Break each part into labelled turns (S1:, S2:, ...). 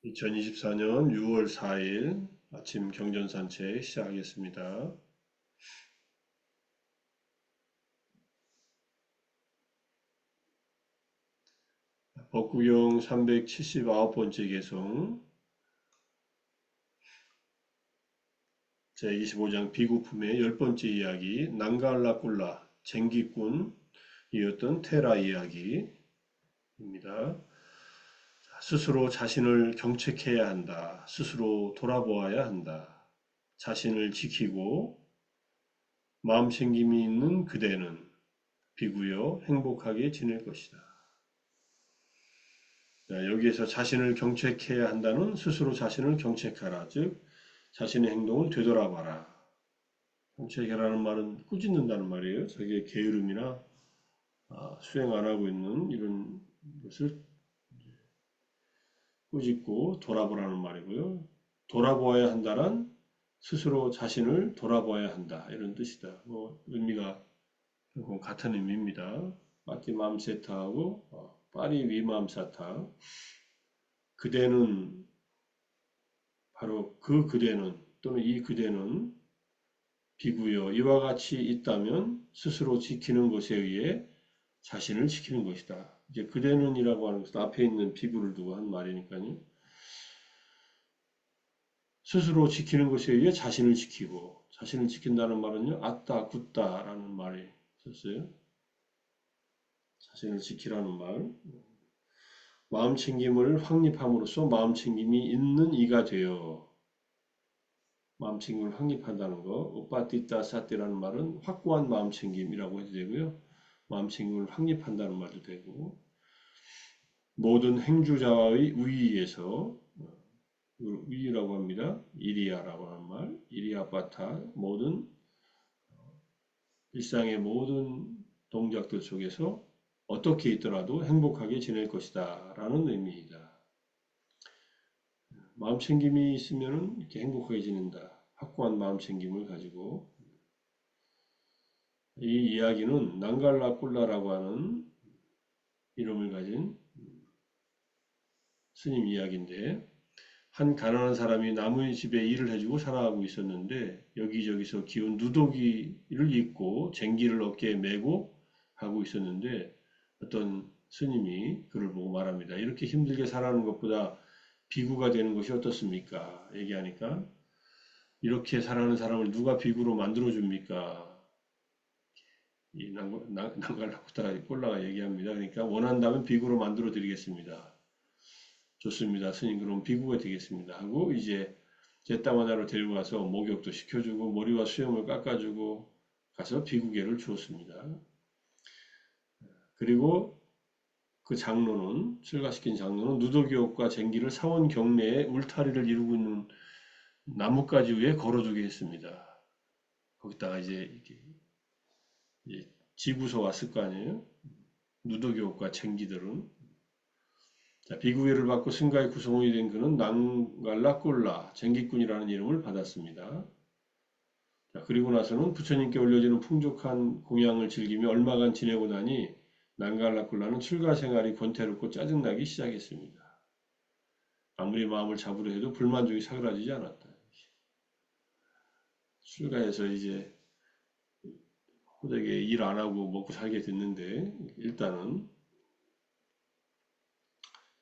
S1: 2024년 6월 4일 아침 경전산책 시작하겠습니다. 법구경 379번째 개송 제25장 비구품의 10번째 이야기 난갈라꿀라 쟁기꾼이었던 테라 이야기입니다. 스스로 자신을 경책해야 한다. 스스로 돌아보아야 한다. 자신을 지키고 마음챙김이 있는 그대는 비구여 행복하게 지낼 것이다. 여기에서 자신을 경책해야 한다는 스스로 자신을 경책하라. 즉 자신의 행동을 되돌아봐라. 경책해라는 말은 꾸짖는다는 말이에요. 자기의 게으름이나 수행 안 하고 있는 이런 것을 꾸짖고 돌아보라는 말이고요. 돌아보아야 한다란 스스로 자신을 돌아보아야 한다. 이런 뜻이다. 의미가 같은 의미입니다. 빠띠 맘세타하고 빠리 위맘사타. 그대는 바로 그 그대는 또는 이 그대는 비구여 이와 같이 있다면 스스로 지키는 것에 의해 자신을 지키는 것이다. 이제 그대는이라고 하는 것은 앞에 있는 비구를 두고 한 말이니까요. 스스로 지키는 것에 의해 자신을 지키고 자신을 지킨다는 말은요. 아따 굿다라는 말이 있었어요. 자신을 지키라는 말. 마음챙김을 확립함으로써 마음챙김이 있는 이가 되어 마음챙김을 확립한다는 거. 오빠띠따 사띠라는 말은 확고한 마음챙김이라고 해도 되고요. 마음챙김을 확립한다는 말도 되고 모든 행주자의 우위에서 우위라고 합니다. 이리야라고 하는 말. 이리야바타 모든 일상의 모든 동작들 속에서 어떻게 있더라도 행복하게 지낼 것이다 라는 의미이다. 마음챙김이 있으면 이렇게 행복하게 지낸다. 확고한 마음챙김을 가지고 이 이야기는 난갈라꿀라라고 하는 이름을 가진 스님 이야기인데 한 가난한 사람이 남의 집에 일을 해주고 살아가고 있었는데 여기저기서 기운 누더기를 입고 쟁기를 어깨에 메고 하고 있었는데 어떤 스님이 그를 보고 말합니다. 이렇게 힘들게 살아가는 것보다 비구가 되는 것이 어떻습니까? 얘기하니까 이렇게 살아가는 사람을 누가 비구로 만들어줍니까? 이 난갈라쿠타 꼴라가 얘기합니다. 그러니까 원한다면 비구로 만들어 드리겠습니다. 좋습니다. 스님 그럼 비구가 되겠습니다. 하고 이제 제 땅 하나로 데리고 가서 목욕도 시켜주고 머리와 수염을 깎아주고 가서 비구계를 주었습니다. 그리고 그 장로는 출가시킨 장로는 누더기옥과 쟁기를 사원 경내에 울타리를 이루고 있는 나뭇가지 위에 걸어두게 했습니다. 거기다가 이제 지구서 왔을 거 아니에요? 누더기옥과 쟁기들은 자, 비구계를 받고 승가의 구성원이 된 그는 난갈라꼴라 쟁기꾼이라는 이름을 받았습니다. 자, 그리고 나서는 부처님께 올려지는 풍족한 공양을 즐기며 얼마간 지내고 나니 난갈라꼴라는 출가 생활이 권태롭고 짜증나기 시작했습니다. 아무리 마음을 잡으려 해도 불만족이 사그라지지 않았다. 출가해서 이제 호되게 일 안 하고 먹고 살게 됐는데 일단은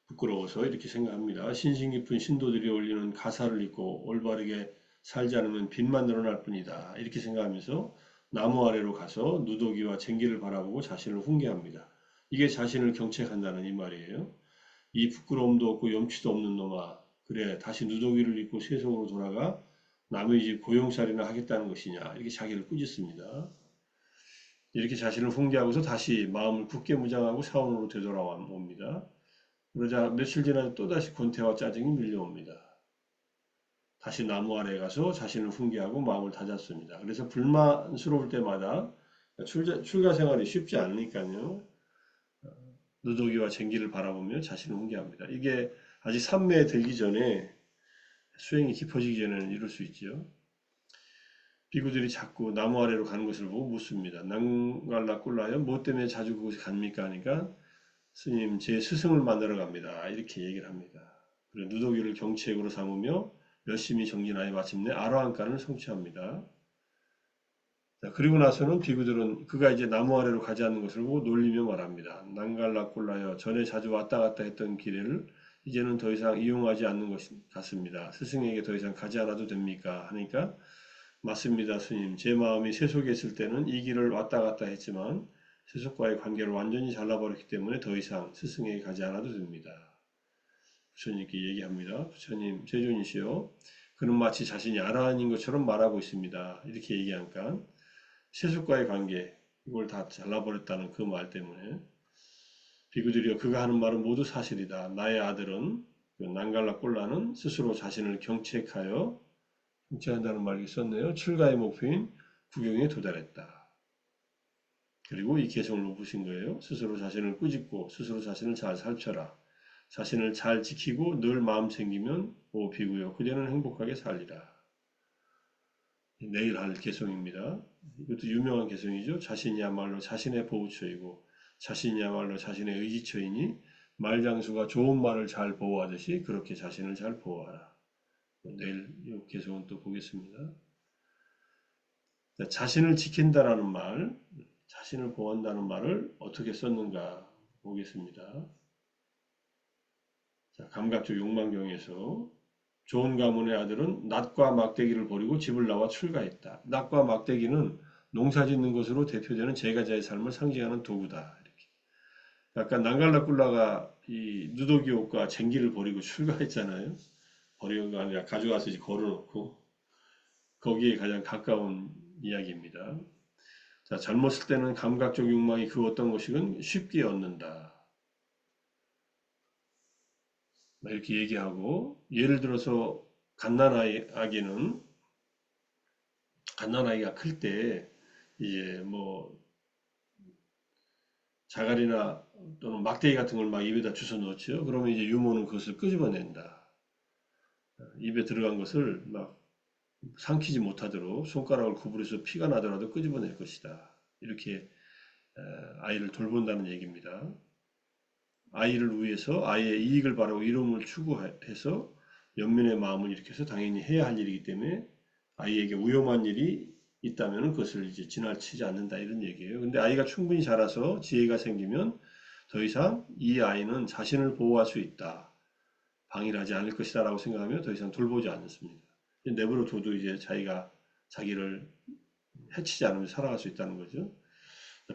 S1: 부끄러워서 이렇게 생각합니다. 신신 깊은 신도들이 올리는 가사를 읽고 올바르게 살지 않으면 빚만 늘어날 뿐이다. 이렇게 생각하면서 나무 아래로 가서 누더기와 쟁기를 바라보고 자신을 훈계합니다. 이게 자신을 경책한다는 이 말이에요. 이 부끄러움도 없고 염치도 없는 놈아. 그래 다시 누더기를 입고 세속으로 돌아가 남의 집 고용살이나 하겠다는 것이냐. 이렇게 자기를 꾸짖습니다. 이렇게 자신을 훈계하고서 다시 마음을 굳게 무장하고 사원으로 되돌아옵니다. 그러자 며칠 지나 또다시 권태와 짜증이 밀려옵니다. 다시 나무 아래에 가서 자신을 훈계하고 마음을 다잡습니다. 그래서 불만스러울 때마다 출가 생활이 쉽지 않으니까요. 누더기와 쟁기를 바라보며 자신을 훈계합니다. 이게 아직 삼매에 들기 전에 수행이 깊어지기 전에는 이룰 수 있죠. 비구들이 자꾸 나무 아래로 가는 것을 보고 묻습니다. 난갈라 꿀라요? 뭐 때문에 자주 그곳에 갑니까? 하니까 스님 제 스승을 만나러 갑니다. 이렇게 얘기를 합니다. 그리고 누더기를 경치액으로 삼으며 열심히 정진하여 마침내 아라한간을 성취합니다. 자, 그리고 나서는 비구들은 그가 이제 나무 아래로 가지 않는 것을 보고 놀리며 말합니다. 난갈락골라여 전에 자주 왔다 갔다 했던 길을 이제는 더 이상 이용하지 않는 것 같습니다. 스승에게 더 이상 가지 않아도 됩니까? 하니까 맞습니다, 스님. 제 마음이 세속에 있을 때는 이 길을 왔다 갔다 했지만 세속과의 관계를 완전히 잘라버렸기 때문에 더 이상 스승에게 가지 않아도 됩니다. 부처님께 얘기합니다. 부처님, 세존이시여. 그는 마치 자신이 아라한인 것처럼 말하고 있습니다. 이렇게 얘기하니까 세속과의 관계, 이걸 다 잘라버렸다는 그 말 때문에 비구들이여 그가 하는 말은 모두 사실이다. 나의 아들은 그 난갈라 꼴라는 스스로 자신을 경책하여 경책한다는 말이 있었네요. 출가의 목표인 구경에 도달했다. 그리고 이 개성을 높으신 거예요. 스스로 자신을 꾸짖고 스스로 자신을 잘 살펴라. 자신을 잘 지키고 늘 마음 챙기면 오 비구여 그대는 행복하게 살리라. 내일 할 개성입니다. 이것도 유명한 개성이죠. 자신이야말로 자신의 보호처이고 자신이야말로 자신의 의지처이니 말장수가 좋은 말을 잘 보호하듯이 그렇게 자신을 잘 보호하라. 내일 이 개성은 또 보겠습니다. 자신을 지킨다라는 말, 자신을 보호한다는 말을 어떻게 썼는가 보겠습니다. 자, 감각적 욕망경에서 좋은 가문의 아들은 낫과 막대기를 버리고 집을 나와 출가했다. 낫과 막대기는 농사 짓는 것으로 대표되는 제가자의 삶을 상징하는 도구다. 이렇게. 약간 난갈라꿀라가 이 누더기 옷과 쟁기를 버리고 출가했잖아요. 버리는 거 아니라 가져가서 이제 걸어놓고 거기에 가장 가까운 이야기입니다. 자, 젊었을 때는 감각적 욕망이 그 어떤 것이건 쉽게 얻는다. 이렇게 얘기하고 예를 들어서 갓난아이가 클 때 이제 뭐 자갈이나 또는 막대기 같은 걸 막 입에다 주워 넣죠. 그러면 이제 유모는 그것을 끄집어낸다. 입에 들어간 것을 막 삼키지 못하도록 손가락을 구부려서 피가 나더라도 끄집어낼 것이다. 이렇게 아이를 돌본다는 얘기입니다. 아이를 위해서 아이의 이익을 바라고 이름을 추구해서 연민의 마음을 일으켜서 당연히 해야 할 일이기 때문에 아이에게 위험한 일이 있다면 그것을 이제 지나치지 않는다 이런 얘기예요. 근데 아이가 충분히 자라서 지혜가 생기면 더 이상 이 아이는 자신을 보호할 수 있다. 방해하지 않을 것이다 라고 생각하며 더 이상 돌보지 않습니다. 내버려 둬도 이제 자기를 해치지 않으면 살아갈 수 있다는 거죠.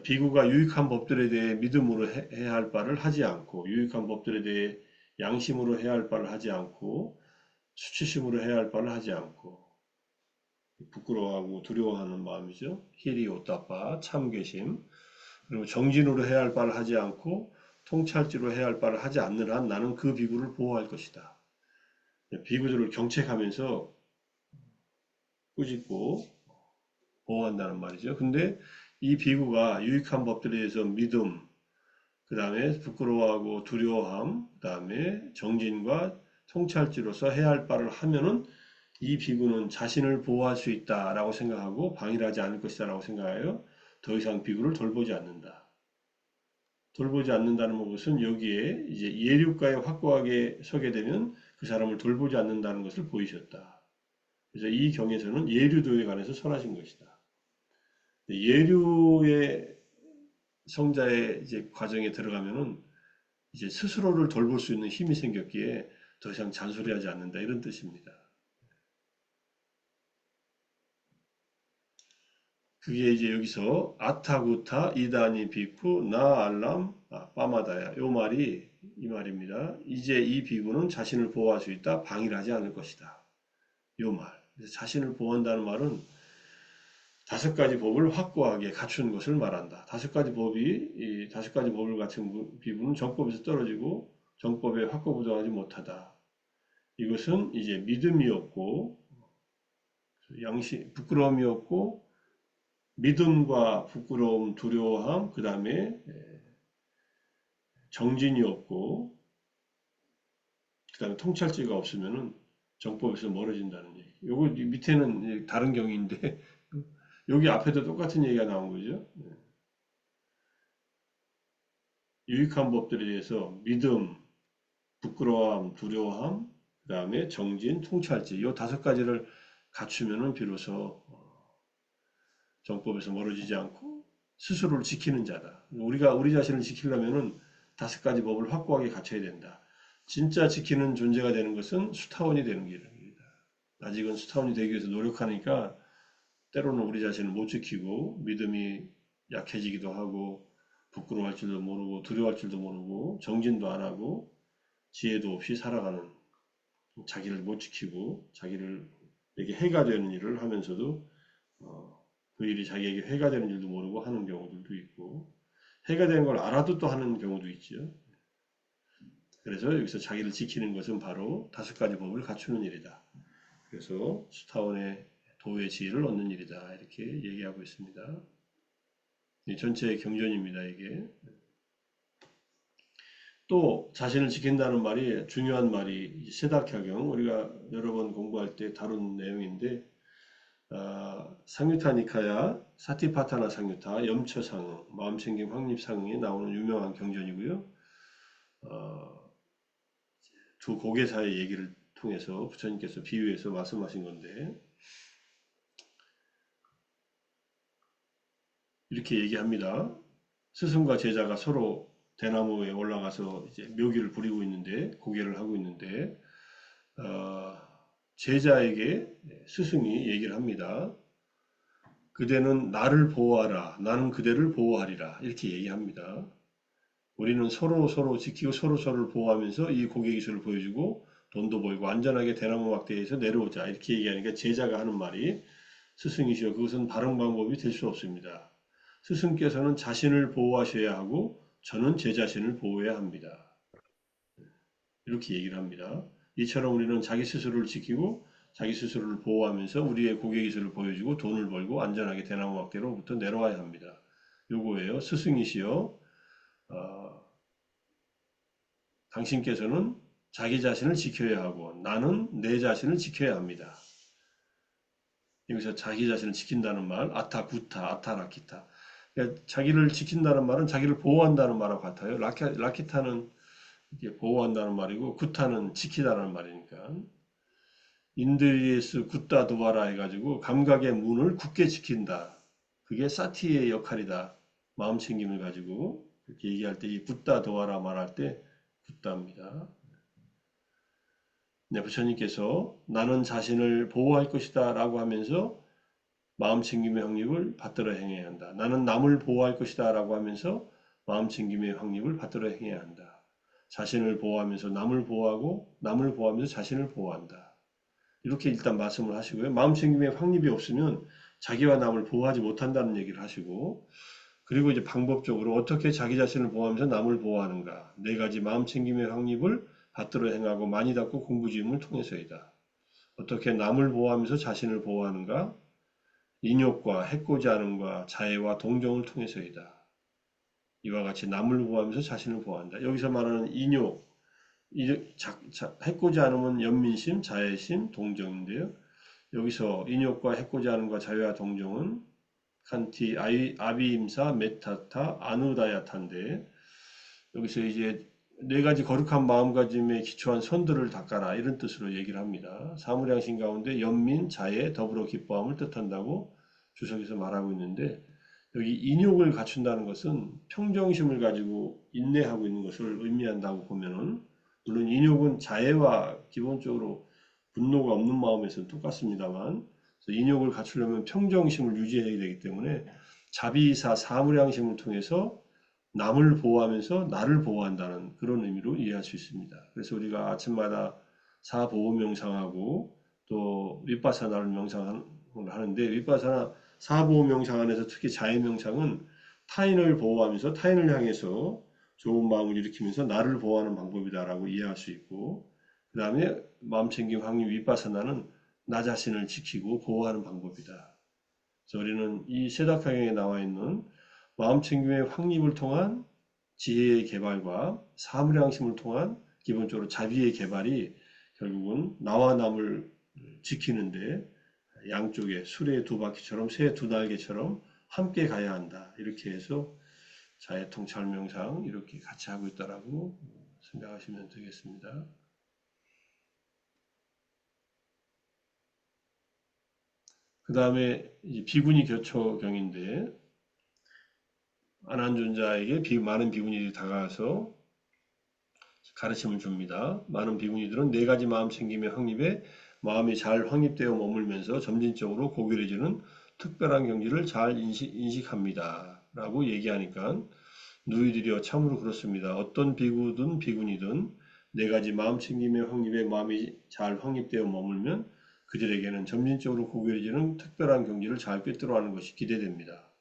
S1: 비구가 유익한 법들에 대해 믿음으로 해야 할 바를 하지 않고 유익한 법들에 대해 양심으로 해야 할 바를 하지 않고 수치심으로 해야 할 바를 하지 않고 부끄러워하고 두려워하는 마음이죠. 히리오따빠 참괴심 그리고 정진으로 해야 할 바를 하지 않고 통찰지로 해야 할 바를 하지 않는 한 나는 그 비구를 보호할 것이다. 비구들을 경책하면서 꾸짖고 보호한다는 말이죠. 근데 이 비구가 유익한 법들에 대해서 믿음, 그 다음에 부끄러워하고 두려워함, 그 다음에 정진과 통찰지로서 해야 할 바를 하면은 이 비구는 자신을 보호할 수 있다라고 생각하고 방일하지 않을 것이다라고 생각하여 더 이상 비구를 돌보지 않는다. 돌보지 않는다는 것은 여기에 이제 예류가에 확고하게 서게 되면 그 사람을 돌보지 않는다는 것을 보이셨다. 그래서 이 경에서는 예류도에 관해서 설하신 것이다. 예류의 성자의 이제 과정에 들어가면은 이제 스스로를 돌볼 수 있는 힘이 생겼기에 더 이상 잔소리하지 않는다 이런 뜻입니다. 그게 이제 여기서 아타구타 이다니 비쿠 나 알람 빠마다야 요 말이 이 말입니다. 이제 이 비구는 자신을 보호할 수 있다. 방해를 하지 않을 것이다. 요 말. 그래서 자신을 보호한다는 말은 다섯 가지 법을 확고하게 갖춘 것을 말한다. 다섯 가지 법을 갖춘 비구는 정법에서 떨어지고 정법에 확고부동하지 못하다. 이것은 이제 믿음이 없고 부끄러움이 없고 믿음과 부끄러움, 두려워함, 그 다음에 정진이 없고 그 다음에 통찰지가 없으면은 정법에서 멀어진다는 얘기. 요거 밑에는 다른 경위인데 여기 앞에도 똑같은 얘기가 나온 거죠. 유익한 법들에 대해서 믿음, 부끄러움, 두려움, 그 다음에 정진, 통찰지, 이 5가지를 갖추면은 비로소 정법에서 멀어지지 않고 스스로를 지키는 자다. 우리가 우리 자신을 지키려면은 5가지 법을 확고하게 갖춰야 된다. 진짜 지키는 존재가 되는 것은 수타원이 되는 길입니다. 아직은 수타원이 되기 위해서 노력하니까 때로는 우리 자신을 못 지키고 믿음이 약해지기도 하고 부끄러워할 줄도 모르고 두려워할 줄도 모르고 정진도 안 하고 지혜도 없이 살아가는, 자기를 못 지키고 자기에게 해가 되는 일을 하면서도 그 일이 자기에게 해가 되는 일도 모르고 하는 경우들도 있고, 해가 되는 걸 알아도 또 하는 경우도 있죠. 그래서 여기서 자기를 지키는 것은 바로 5가지 법을 갖추는 일이다. 그래서 수타원의 도의 지혜를 얻는 일이다. 이렇게 얘기하고 있습니다. 이 전체의 경전입니다, 이게. 또 자신을 지킨다는 말이 중요한 말이 세다캬경, 우리가 여러 번 공부할 때 다룬 내용인데, 상유타 니카야 사티파타나 상유타 염처상응 마음챙김 확립상응에 나오는 유명한 경전이고요. 두 고개사의 얘기를 통해서 부처님께서 비유해서 말씀하신 건데, 이렇게 얘기합니다. 스승과 제자가 서로 대나무에 올라가서 이제 묘기를 부리고 있는데, 고개를 하고 있는데, 제자에게 스승이 얘기를 합니다. 그대는 나를 보호하라. 나는 그대를 보호하리라. 이렇게 얘기합니다. 우리는 서로 지키고 서로를 보호하면서 이 고개 기술을 보여주고 돈도 벌고 안전하게 대나무 막대에서 내려오자. 이렇게 얘기하니까 제자가 하는 말이, 스승이시여, 그것은 바른 방법이 될 수 없습니다. 스승께서는 자신을 보호하셔야 하고 저는 제 자신을 보호해야 합니다. 이렇게 얘기를 합니다. 이처럼 우리는 자기 스스로를 지키고 자기 스스로를 보호하면서 우리의 고개 기술을 보여주고 돈을 벌고 안전하게 대나무 막대로부터 내려와야 합니다. 요거예요. 스승이시여, 당신께서는 자기 자신을 지켜야 하고 나는 내 자신을 지켜야 합니다. 여기서 자기 자신을 지킨다는 말, 아타구타, 아타라키타. 그러니까 자기를 지킨다는 말은 자기를 보호한다는 말하고 같아요. 라키타는 보호한다는 말이고 구타는 지키다는 말이니까. 인드리에스 굿다 도바라 해가지고 감각의 문을 굳게 지킨다. 그게 사티의 역할이다. 마음 챙김을 가지고 이렇게 얘기할 때 이 굿다 도바라 말할 때 굿다입니다. 네, 부처님께서 나는 자신을 보호할 것이다 라고 하면서 마음챙김의 확립을 받들어 행해야 한다. 나는 남을 보호할 것이다 라고 하면서 마음챙김의 확립을 받들어 행해야 한다. 자신을 보호하면서 남을 보호하고 남을 보호하면서 자신을 보호한다. 이렇게 일단 말씀을 하시고요. 마음챙김의 확립이 없으면 자기와 남을 보호하지 못한다는 얘기를 하시고, 그리고 이제 방법적으로 어떻게 자기 자신을 보호하면서 남을 보호하는가. 4가지 마음챙김의 확립을 받들어 행하고 많이 닦고 공부지음을 통해서이다. 어떻게 남을 보호하면서 자신을 보호하는가? 인욕과 해코지 않음과 자애와 동정을 통해서이다. 이와 같이 남을 보호하면서 자신을 보호한다. 여기서 말하는 인욕, 해코지 않으면 연민심, 자애심, 동정인데요. 여기서 인욕과 해코지 않음과 자애와 동정은 칸티, 아비임사, 메타타, 아누다야타인데, 여기서 이제 4가지 거룩한 마음가짐에 기초한 선들을 닦아라, 이런 뜻으로 얘기를 합니다. 사무량심 가운데 연민, 자애, 더불어 기뻐함을 뜻한다고 주석에서 말하고 있는데, 여기 인욕을 갖춘다는 것은 평정심을 가지고 인내하고 있는 것을 의미한다고 보면은, 물론 인욕은 자애와 기본적으로 분노가 없는 마음에서는 똑같습니다만, 인욕을 갖추려면 평정심을 유지해야 되기 때문에 자비사 사무량심을 통해서 남을 보호하면서 나를 보호한다는 그런 의미로 이해할 수 있습니다. 그래서 우리가 아침마다 사보호 명상하고 또 윗바사나를 명상을 하는데, 윗바사나 사보호 명상 안에서 특히 자해 명상은 타인을 보호하면서 타인을 향해서 좋은 마음을 일으키면서 나를 보호하는 방법이다라고 이해할 수 있고, 그 다음에 마음챙김 확립 윗바사나는 나 자신을 지키고 보호하는 방법이다. 그래서 우리는 이 세다카경에 나와 있는 마음챙김의 확립을 통한 지혜의 개발과 사무량심을 통한 기본적으로 자비의 개발이 결국은 나와 남을 지키는데 양쪽에 수레의 2바퀴처럼 새의 2날개처럼 함께 가야 한다. 이렇게 해서 자해통찰명상 이렇게 같이 하고 있다라고 생각하시면 되겠습니다. 그 다음에 비구니 교초경인데 안한존자에게 많은 비구니들이 다가와서 가르침을 줍니다. 많은 비구니들은 네 가지 마음 챙김의 확립에 마음이 잘 확립되어 머물면서 점진적으로 고결해지는 특별한 경지를 잘 인식합니다. 라고 얘기하니까 누이들이여 참으로 그렇습니다. 어떤 비구든 비구니든 네 가지 마음 챙김의 확립에 마음이 잘 확립되어 머물면 그들에게는 점진적으로 고결해지는 특별한 경지를 잘 꿰뚫어가는 것이 기대됩니다.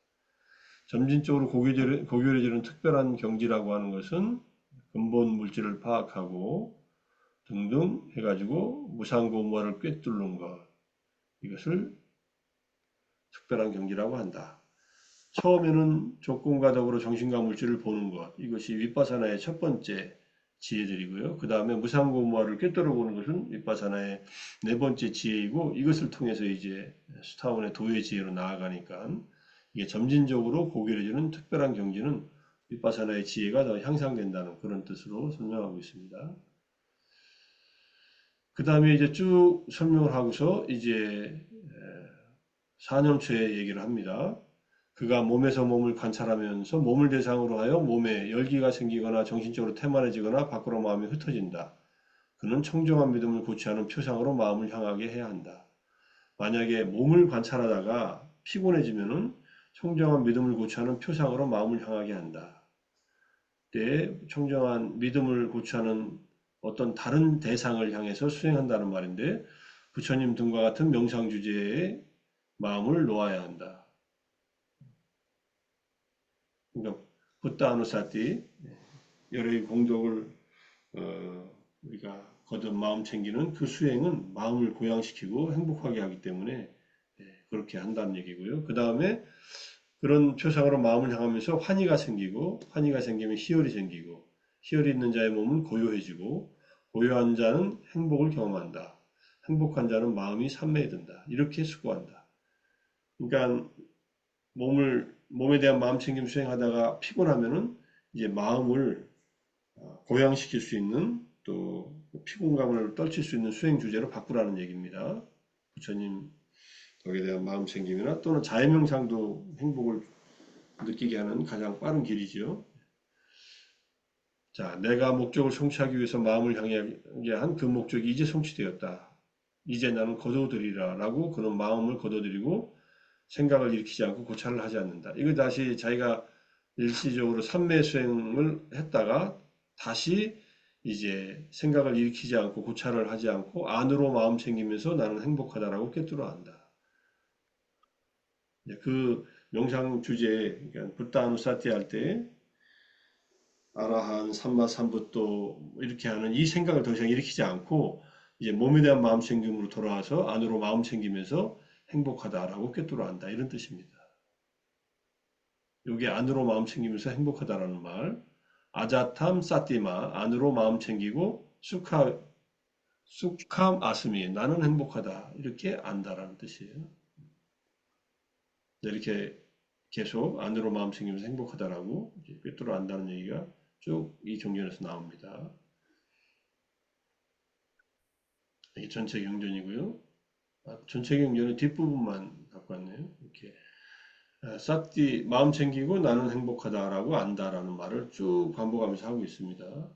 S1: 점진적으로 고결해지는 특별한 경지라고 하는 것은 근본 물질을 파악하고 등등 해가지고 무상고무화를 꿰뚫는 것, 이것을 특별한 경지라고 한다. 처음에는 조건과 더불어 정신과 물질을 보는 것, 이것이 윗바사나의 첫 번째 지혜들이고요. 그 다음에 무상고무화를 꿰뚫어 보는 것은 윗바사나의 네 번째 지혜이고, 이것을 통해서 이제 수타원의 도의 지혜로 나아가니까 이게 점진적으로 고결해지는 특별한 경지는 윗바사나의 지혜가 더 향상된다는 그런 뜻으로 설명하고 있습니다. 그 다음에 이제 쭉 설명을 하고서 이제 사념초의 얘기를 합니다. 그가 몸에서 몸을 관찰하면서 몸을 대상으로 하여 몸에 열기가 생기거나 정신적으로 태만해지거나 밖으로 마음이 흩어진다. 그는 청정한 믿음을 고취하는 표상으로 마음을 향하게 해야 한다. 만약에 몸을 관찰하다가 피곤해지면은 청정한 믿음을 고취하는 표상으로 마음을 향하게 한다. 때 청정한 믿음을 고취하는 어떤 다른 대상을 향해서 수행한다는 말인데 부처님 등과 같은 명상 주제에 마음을 놓아야 한다. 그러니까 붓다 아누사티 여러의 공덕을 우리가 거듭 마음 챙기는 그 수행은 마음을 고양시키고 행복하게 하기 때문에 그렇게 한다는 얘기고요. 그 다음에 그런 표상으로 마음을 향하면서 환희가 생기고 환희가 생기면 희열이 생기고 희열이 있는 자의 몸은 고요해지고 고요한 자는 행복을 경험한다. 행복한 자는 마음이 산매에 든다. 이렇게 수고한다. 그러니까 몸에 대한 마음 챙김 수행하다가 피곤하면은 이제 마음을 고양시킬 수 있는 또 피곤감을 떨칠 수 있는 수행 주제로 바꾸라는 얘기입니다. 부처님 덕에 대한 마음 챙김이나 또는 자해명상도 행복을 느끼게 하는 가장 빠른 길이지요. 자, 내가 목적을 성취하기 위해서 마음을 향하게 한 그 목적이 이제 성취되었다. 이제 나는 거둬들이라 라고 그런 마음을 거둬들이고 생각을 일으키지 않고 고찰을 하지 않는다. 이거 다시 자기가 일시적으로 삼매 수행을 했다가 다시 이제 생각을 일으키지 않고 고찰을 하지 않고 안으로 마음 챙기면서 나는 행복하다라고 꿰뚫어 한다. 그 명상 주제, 그러니까 붓다누사티 할 때 아라한, 삼마삼부또 이렇게 하는 이 생각을 더 이상 일으키지 않고 이제 몸에 대한 마음 챙김으로 돌아와서 안으로 마음 챙기면서 행복하다라고 꿰뚫어 한다. 이런 뜻입니다. 여기 안으로 마음 챙기면서 행복하다라는 말. 아자탐 사티마, 안으로 마음 챙기고 쑥함 아스미, 나는 행복하다. 이렇게 안다라는 뜻이에요. 이렇게 계속 안으로 마음 챙기면서 행복하다라고 꿰뚫어 안다는 얘기가 쭉 이 경전에서 나옵니다. 이게 전체 경전이고요. 전체 경전의 뒷부분만 갖고 왔네요. 이렇게 싹디 마음 챙기고 나는 행복하다라고 안다라는 말을 쭉 반복하면서 하고 있습니다.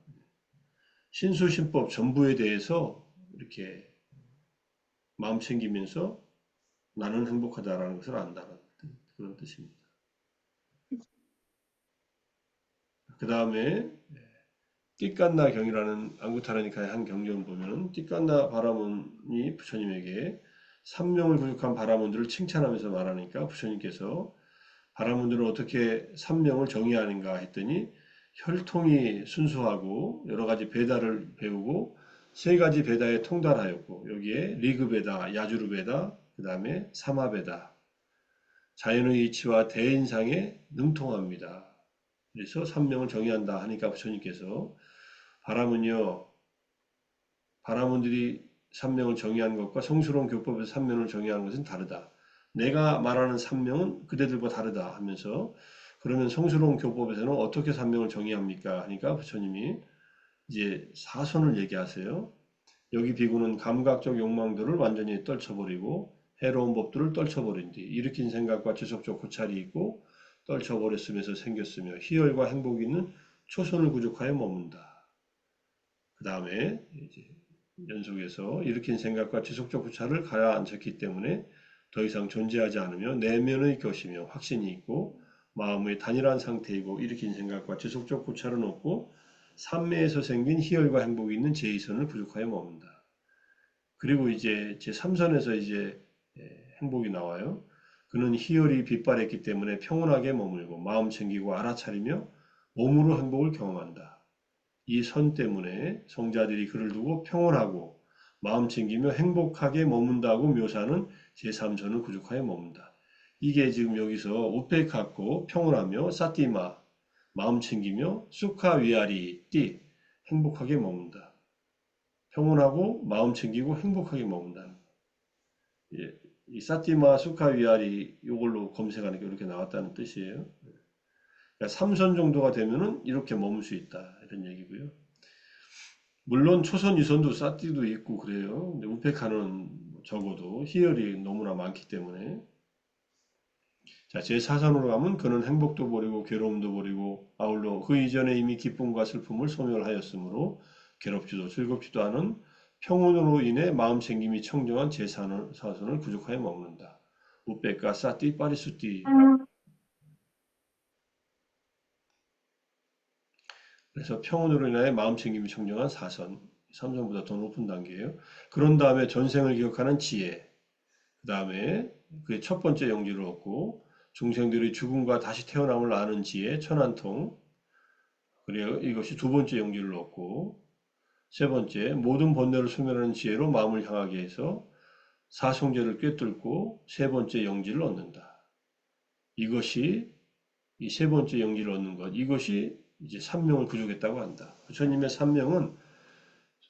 S1: 신수신법 전부에 대해서 이렇게 마음 챙기면서 나는 행복하다라는 것을 안다는 그런 뜻입니다. 그 다음에 띠깐나 경이라는 앙구타라니카의 한 경전을 보면 띠깐나 바라문이 부처님에게 삼명을 부족한 바라문들을 칭찬하면서 말하니까 부처님께서 바라문들은 어떻게 삼명을 정의하는가 했더니 혈통이 순수하고 여러 가지 베다를 배우고 세 가지 베다에 통달하였고 여기에 리그베다, 야주르베다, 그 다음에 사마베다 자연의 이치와 대인상에 능통합니다. 그래서 삼명을 정의한다 하니까 부처님께서 바라문이요 바라문들이 삼명을 정의한 것과 성스러운 교법에서 삼명을 정의하는 것은 다르다. 내가 말하는 삼명은 그대들과 다르다 하면서 그러면 성스러운 교법에서는 어떻게 삼명을 정의합니까? 하니까 부처님이 이제 사선을 얘기하세요. 여기 비구는 감각적 욕망들을 완전히 떨쳐버리고 해로운 법들을 떨쳐버린 뒤 일으킨 생각과 지속적 고찰이 있고 떨쳐버렸으면서 생겼으며 희열과 행복이 있는 초선을 구족하여 머문다. 그 다음에 연속해서 일으킨 생각과 지속적 고찰을 가라앉혔기 때문에 더 이상 존재하지 않으며 내면의 것이며 확신이 있고 마음의 단일한 상태이고 일으킨 생각과 지속적 고찰은 없고 삼매에서 생긴 희열과 행복이 있는 제2선을 부족하여 머문다. 그리고 이제 제3선에서 이제 행복이 나와요. 그는 희열이 빛발했기 때문에 평온하게 머물고 마음 챙기고 알아차리며 몸으로 행복을 경험한다. 이 선 때문에 성자들이 그를 두고 평온하고 마음 챙기며 행복하게 머문다고 묘사하는 제3선을 구족하여 머문다. 이게 지금 여기서 우페카코 평온하며 사티마 마음 챙기며 수카 위아리 띠 행복하게 머문다. 평온하고 마음 챙기고 행복하게 머문다는 거. 예, 이 사티마 수카 위아리 이걸로 검색하니까 이렇게 나왔다는 뜻이에요. 그러니까 3선 정도가 되면은 이렇게 머물 수 있다 이런 얘기고요. 물론 초선, 유선도 사띠도 있고 그래요. 근데 우페카는 적어도 희열이 너무나 많기 때문에 자, 제4선으로 가면 그는 행복도 버리고 괴로움도 버리고 아울러 그 이전에 이미 기쁨과 슬픔을 소멸하였으므로 괴롭지도 즐겁지도 않은 평온으로 인해 마음 챙김이 청정한 제4선을 구족하여 머무른다. 우페카 사띠 파리수띠 그래서 평온으로 인하여 마음 챙김이 청정한 4선 3선보다 더 높은 단계예요. 그런 다음에 전생을 기억하는 지혜 그 다음에 그의 첫 번째 영지를 얻고 중생들의 죽음과 다시 태어남을 아는 지혜 천안통 그리고 이것이 두 번째 영지를 얻고 세 번째 모든 번뇌를 소멸하는 지혜로 마음을 향하게 해서 사성제를 꿰뚫고 세 번째 영지를 얻는다. 이것이 이 세 번째 영지를 얻는 것 이것이 이제 삼명을 구족했다고 한다. 부처님의 삼명은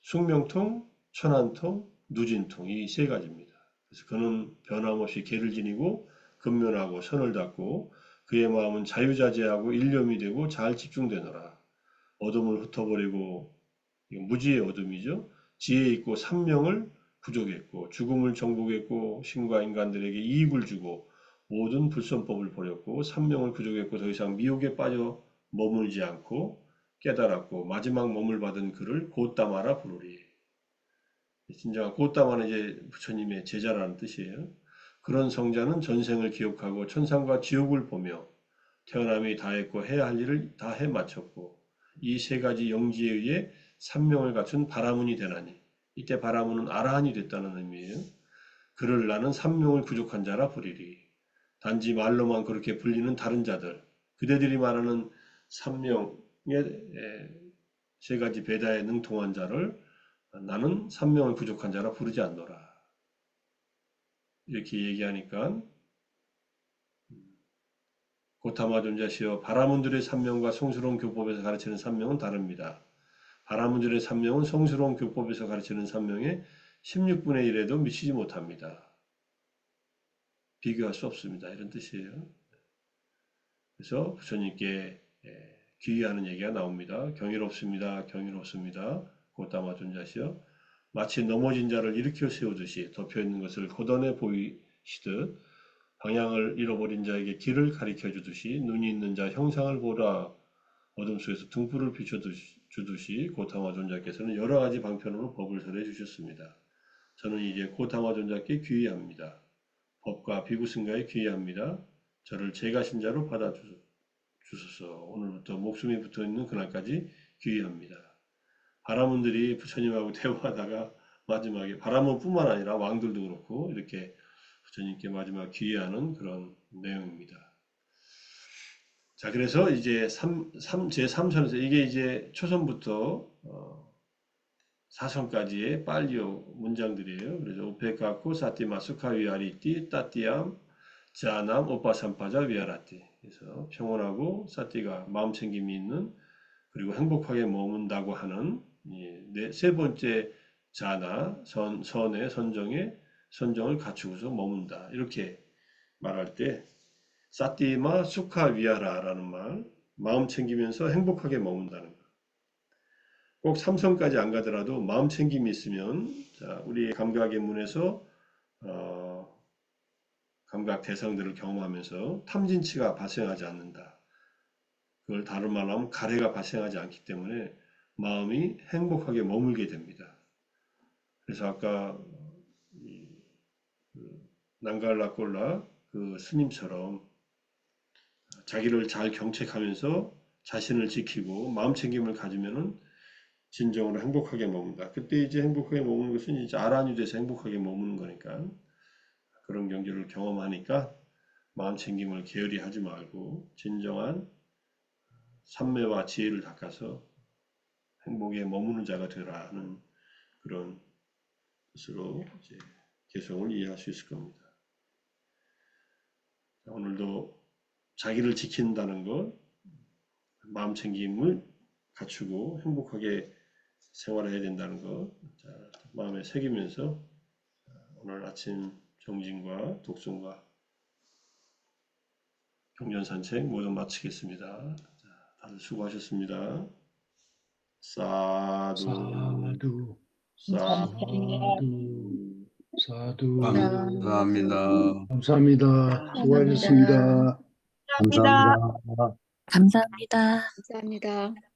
S1: 숙명통, 천안통, 누진통 이 세 가지입니다. 그래서 그는 변함없이 계를 지니고 근면하고 선을 닦고 그의 마음은 자유자재하고 일념이 되고 잘 집중되노라. 어둠을 흩어버리고 무지의 어둠이죠. 지혜 있고 삼명을 부족했고 죽음을 정복했고 신과 인간들에게 이익을 주고 모든 불선법을 버렸고 삼명을 부족했고 더 이상 미혹에 빠져 머물지 않고 깨달았고 마지막 몸을 받은 그를 곧다마라 부르리. 진정한 곧다마는 이제 부처님의 제자라는 뜻이에요. 그런 성자는 전생을 기억하고 천상과 지옥을 보며 태어남이 다했고 해야 할 일을 다 해 마쳤고 이 세 가지 영지에 의해 삼명을 갖춘 바라문이 되나니 이때 바라문은 아라한이 됐다는 의미예요. 그를 나는 삼명을 부족한 자라 부리리. 단지 말로만 그렇게 불리는 다른 자들 그대들이 말하는 삼명의 세 가지 배다에 능통한 자를 나는 삼명을 부족한 자라 부르지 않노라. 이렇게 얘기하니까 고타마 존자시여 바라문들의 삼명과 성스러운 교법에서 가르치는 삼명은 다릅니다. 바라문들의 삼명은 성스러운 교법에서 가르치는 삼명의 16분의 1에도 미치지 못합니다. 비교할 수 없습니다. 이런 뜻이에요. 그래서 부처님께 귀의하는 얘기가 나옵니다. 경이롭습니다. 경이롭습니다. 고타마 존자시여 마치 넘어진 자를 일으켜 세우듯이 덮여있는 것을 걷어내 보이시듯 방향을 잃어버린 자에게 길을 가리켜 주듯이 눈이 있는 자 형상을 보라 어둠 속에서 등불을 비춰주듯이 고타마 존자께서는 여러 가지 방편으로 법을 설해 주셨습니다. 저는 이제 고타마 존자께 귀의합니다. 법과 비구승가에 귀의합니다. 저를 제가 신자로 받아주소서. 오늘부터 목숨이 붙어있는 그날까지 귀의합니다. 바라문들이 부처님하고 대화하다가 마지막에 바라문뿐만 아니라 왕들도 그렇고 이렇게 부처님께 마지막 귀의하는 그런 내용입니다. 자, 그래서 이제 제3선에서 이게 이제 초선부터 사선까지의 빨리오 문장들이에요. 그래서 오페카코 사티마 수카 위아리띠 따띠암 자남 오빠삼파자 위아라띠. 그래서 평온하고 사띠가 마음 챙김이 있는 그리고 행복하게 머문다고 하는 세 번째 자나 선의 선정을 갖추고서 머문다. 이렇게 말할 때 사티마 수카 위아라라는 말 마음 챙기면서 행복하게 머문다는 것. 꼭 삼성까지 안 가더라도 마음 챙김이 있으면 자, 우리의 감각의 문에서 감각 대상들을 경험하면서 탐진치가 발생하지 않는다. 그걸 다른 말로 하면 가래가 발생하지 않기 때문에 마음이 행복하게 머물게 됩니다. 그래서 아까 난갈라꼴라 그 스님처럼 자기를 잘 경책하면서 자신을 지키고 마음 챙김을 가지면은 진정으로 행복하게 머문다. 그때 이제 행복하게 머무는 것은 이제 아란이 돼서 행복하게 머무는 거니까 그런 경지를 경험하니까 마음 챙김을 게으리 하지 말고 진정한 삼매와 지혜를 닦아서 행복에 머무는 자가 되라 하는 그런 것으로 이제 개성을 이해할 수 있을 겁니다. 오늘도 자기를 지킨다는 것, 마음 챙김을 갖추고 행복하게 생활해야 된다는 것 마음에 새기면서 오늘 아침 정진과 독송과 경전 산책 모두 마치겠습니다. 다들 수고하셨습니다. 사두,
S2: 사두,
S1: 사두.
S2: 사두.
S3: 감사합니다.
S2: 감사합니다. 수고하셨습니다.
S3: 감사합니다.
S4: 감사합니다.
S5: 감사합니다.